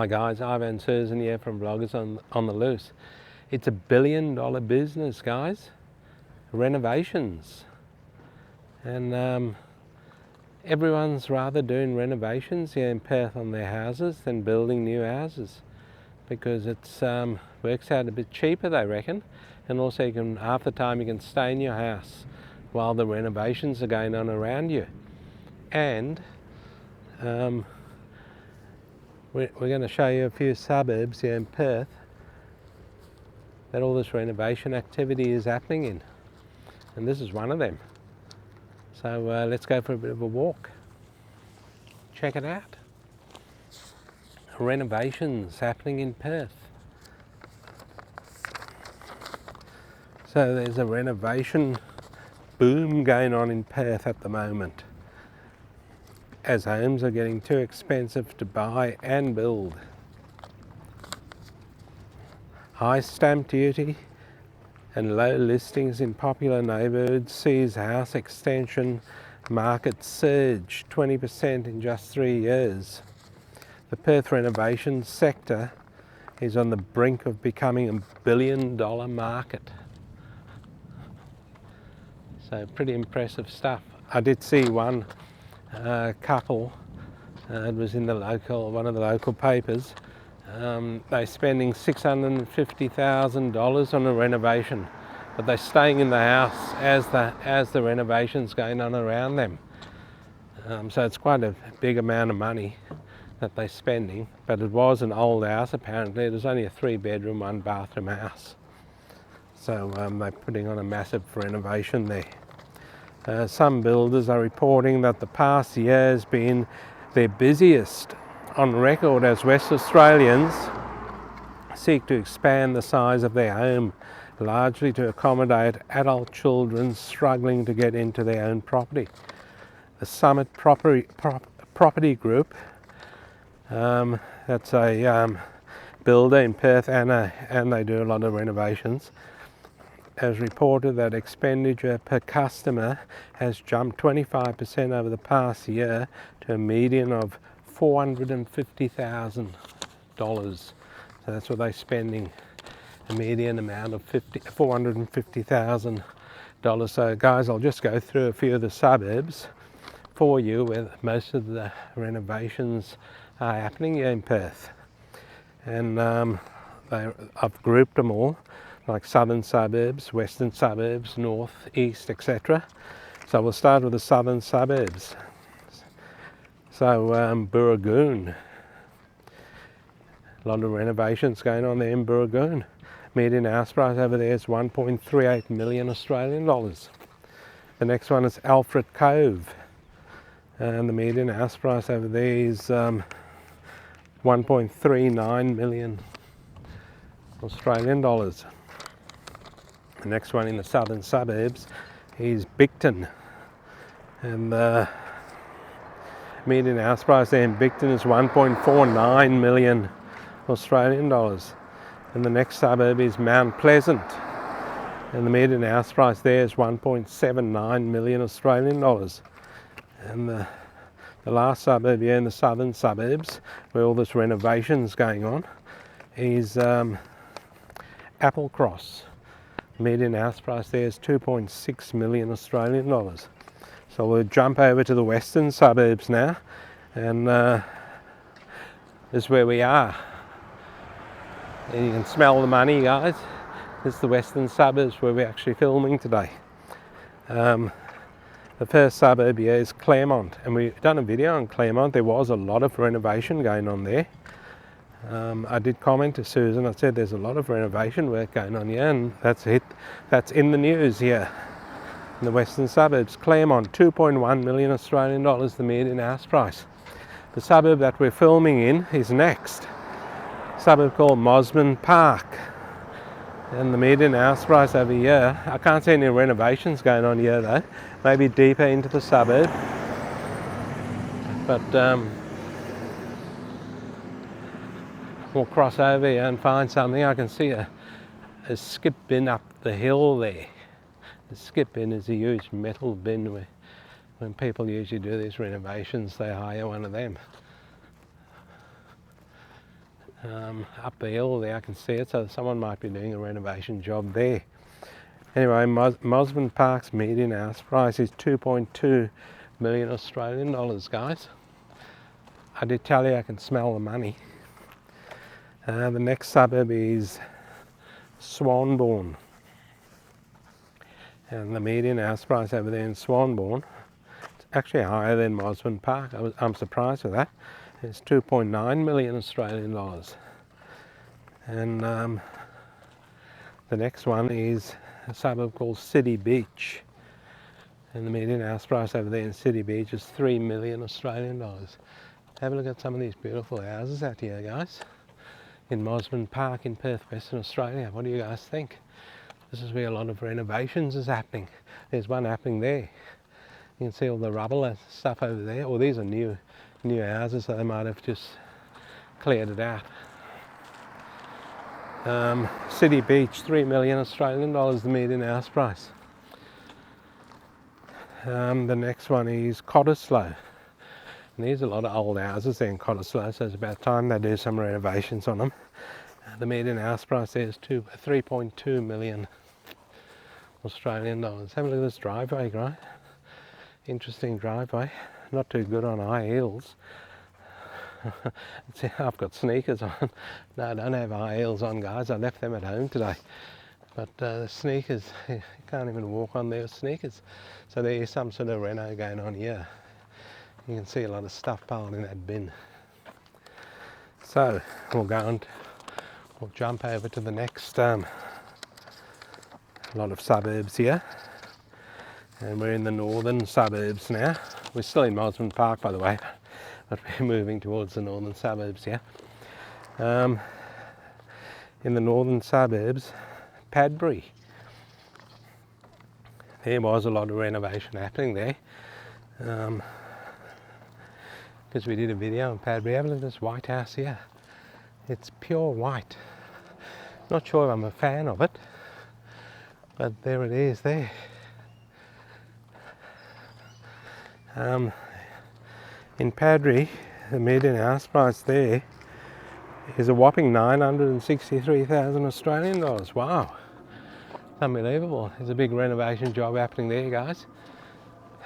Hi guys, Ivan and Susan here from Bloggers on the Loose. It's $1 billion business, guys. Renovations. And everyone's rather doing renovations here in Perth on their houses than building new houses, because it's works out a bit cheaper, they reckon, and also you can, half the time you can stay in your house while the renovations are going on around you. And we're going to show you a few suburbs here in Perth that all this renovation activity is happening in, and this is one of them. So let's go for a bit of a walk. Check it out. Renovations happening in Perth. So there's a renovation boom going on in Perth at the moment, as homes are getting too expensive to buy and build. High stamp duty and low listings in popular neighbourhoods sees house extension market surge 20% in just 3 years. The Perth renovation sector is on the brink of becoming $1 billion market. So pretty impressive stuff. I did see one couple, it was in the one of the local papers. They're spending $650,000 on a renovation, but they're staying in the house as the renovation's going on around them. So it's quite a big amount of money that they're spending, but it was an old house apparently. It was only a 3-bedroom, 1-bathroom house. So they're putting on a massive renovation there. Some builders are reporting that the past year has been their busiest on record as West Australians seek to expand the size of their home, largely to accommodate adult children struggling to get into their own property. The Summit Property Group, that's a builder in Perth, and they do a lot of renovations, has reported that expenditure per customer has jumped 25% over the past year to a median of $450,000. So that's what they're spending, a median amount of $450,000. So guys, I'll just go through a few of the suburbs for you where most of the renovations are happening here in Perth. And I've grouped them all, like southern suburbs, western suburbs, north, east, etc. So we'll start with the southern suburbs. So Burragoon, a lot of renovations going on there in Burragoon. Median house price over there is 1.38 million Australian dollars. The next one is Alfred Cove, and the median house price over there is 1.39 million Australian dollars. The next one in the southern suburbs is Bigton, and the median house price there in Bigton is 1.49 million Australian dollars. And the next suburb is Mount Pleasant, and the median house price there is 1.79 million Australian dollars. And the last suburb here in the southern suburbs, where all this renovation's going on, is Applecross. Median house price there is 2.6 million Australian dollars. So we'll jump over to the western suburbs now, and this is where we are. And you can smell the money, guys. This is the western suburbs where we're actually filming today. The first suburb here is Claremont, and we've done a video on Claremont. There was a lot of renovation going on there. I did comment to Susan, I said there's a lot of renovation work going on here, and that's it. That's in the news here. In the western suburbs, Claremont, 2.1 million Australian dollars, the median house price. The suburb that we're filming in is next. A suburb called Mosman Park. And the median house price over here, I can't see any renovations going on here though, maybe deeper into the suburb. But we'll cross over here and find something. I can see a skip bin up the hill there. The skip bin is a huge metal bin where when people usually do these renovations, they hire one of them. up the hill there. I can see it, so someone might be doing a renovation job there. Anyway, Mosman Park's median house price is 2.2 million Australian dollars, guys. I did tell you I can smell the money. The next suburb is Swanbourne, and the median house price over there in Swanbourne, it's actually higher than Mosman Park. I'm surprised with that. It's 2.9 million Australian dollars. And the next one is a suburb called City Beach, and the median house price over there in City Beach is 3 million Australian dollars. Have a look at some of these beautiful houses out here, guys, in Mosman Park in Perth, Western Australia. What do you guys think? This is where a lot of renovations is happening. There's one happening there. You can see all the rubble and stuff over there. Well, these are new houses, so they might have just cleared it out. City Beach, 3 million Australian dollars, the median house price. The next one is Cottesloe. And there's a lot of old houses there in Cottesloe, so it's about time they do some renovations on them. The median house price there is 3.2 million Australian dollars. Have a look at this driveway, right? Interesting driveway. Not too good on high heels. I've got sneakers on. No, I don't have high heels on, guys. I left them at home today. But the sneakers, you can't even walk on there with sneakers. So there is some sort of reno going on here. You can see a lot of stuff piled in that bin. So we'll jump over to the next lot of suburbs here. And we're in the northern suburbs now. We're still in Mosman Park, by the way, but we're moving towards the northern suburbs here. In the northern suburbs, Padbury. There was a lot of renovation happening there. Because we did a video on Padbury. Have a look at this white house here. It's pure white. Not sure if I'm a fan of it, but there it is there. In Padbury, the median house price there is a whopping 963,000 Australian dollars. Wow, it's unbelievable. There's a big renovation job happening there, guys.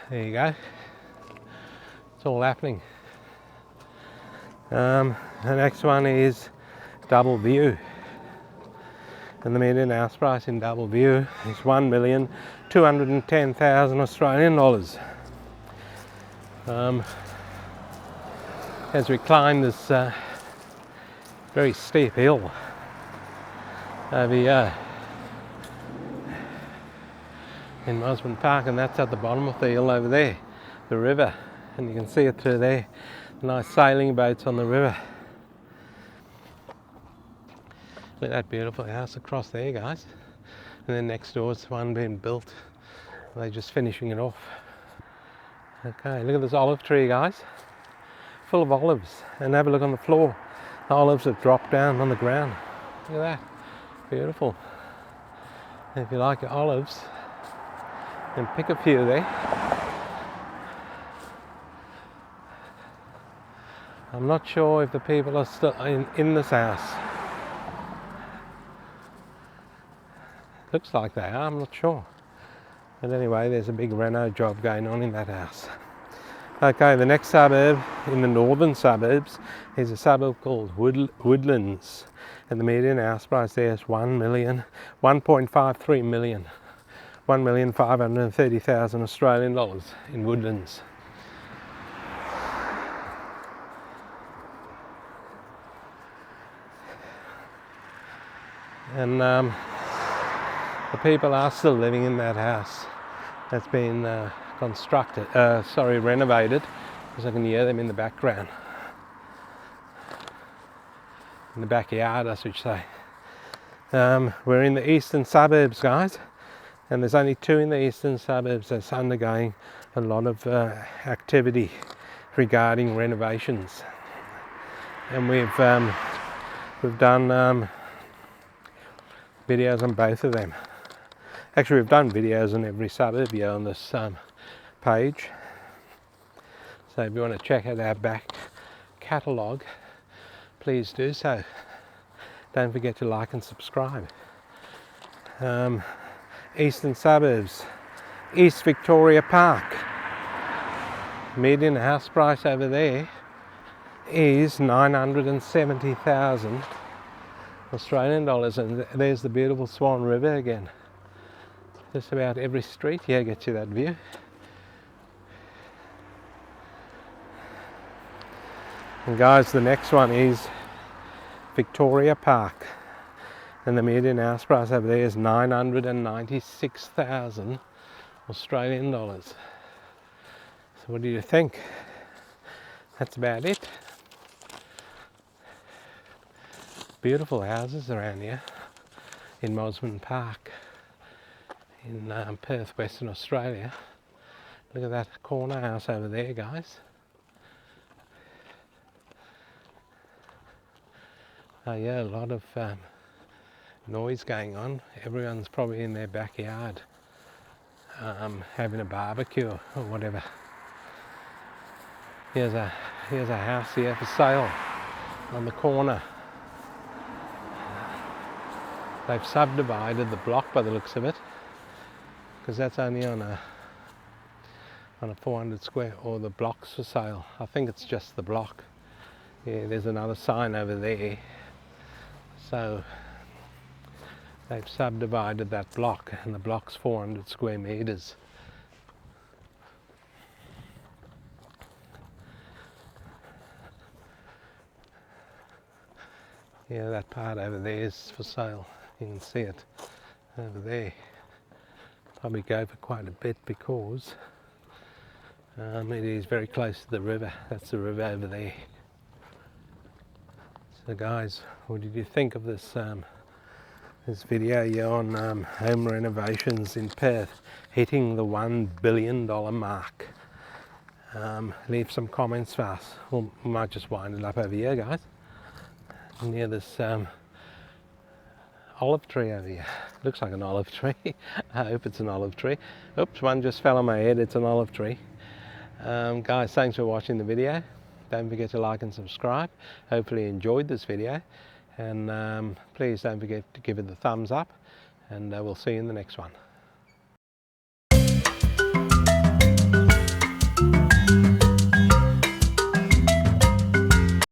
There you go. It's all happening. The next one is Double View, and the median house price in Double View is 1,210,000 Australian dollars. As we climb this very steep hill over here in Mosman Park, and that's at the bottom of the hill over there, the river, and you can see it through there. Nice sailing boats on the river. Look at that beautiful house across there, guys. And then next door is one being built. They're just finishing it off. Okay, look at this olive tree, guys. Full of olives. And have a look on the floor. The olives have dropped down on the ground. Look at that. Beautiful. And if you like your olives, then pick a few there. I'm not sure if the people are still in this house. Looks like they are, I'm not sure. But anyway, there's a big reno job going on in that house. Okay, the next suburb in the northern suburbs is a suburb called Woodlands. And the median house price there is 1.53 million. 1,530,000 Australian dollars in Woodlands. And the people are still living in that house that's been renovated, because I can hear them in the background. In the backyard, I should say. We're in the eastern suburbs, guys, and there's only two in the eastern suburbs that's undergoing a lot of activity regarding renovations. And we've done videos on both of them. Actually, we've done videos on every suburb here on this page. So if you want to check out our back catalogue, please do so. don't forget to like and subscribe. Eastern Suburbs, East Victoria Park. Median house price over there is 970,000 Australian dollars, and there's the beautiful Swan River again. Just about every street here gets you that view. And guys, the next one is Victoria Park, and the median house price over there is 996,000 Australian dollars. So what do you think? That's about it. Beautiful houses around here in Mosman Park in Perth, Western Australia. Look at that corner house over there, guys. Oh yeah, a lot of noise going on. Everyone's probably in their backyard having a barbecue or whatever. Here's a house here for sale on the corner. They've subdivided the block by the looks of it, because that's only on a 400 square, or the block's for sale. I think it's just the block. Yeah, there's another sign over there. So they've subdivided that block, and the block's 400 square meters. Yeah, that part over there is for sale. You can see it over there. Probably go for quite a bit because it is very close to the river. That's the river over there. So guys, what did you think of this this video here on home renovations in Perth, hitting the $1 billion mark? Leave some comments for us. We might just wind it up over here, guys, near this olive tree over here. Looks like an olive tree. I hope it's an olive tree. Oops, one just fell on my head. It's an olive tree. Guys, thanks for watching the video. Don't forget to like and subscribe. Hopefully you enjoyed this video, and please don't forget to give it the thumbs up, and we'll see you in the next one.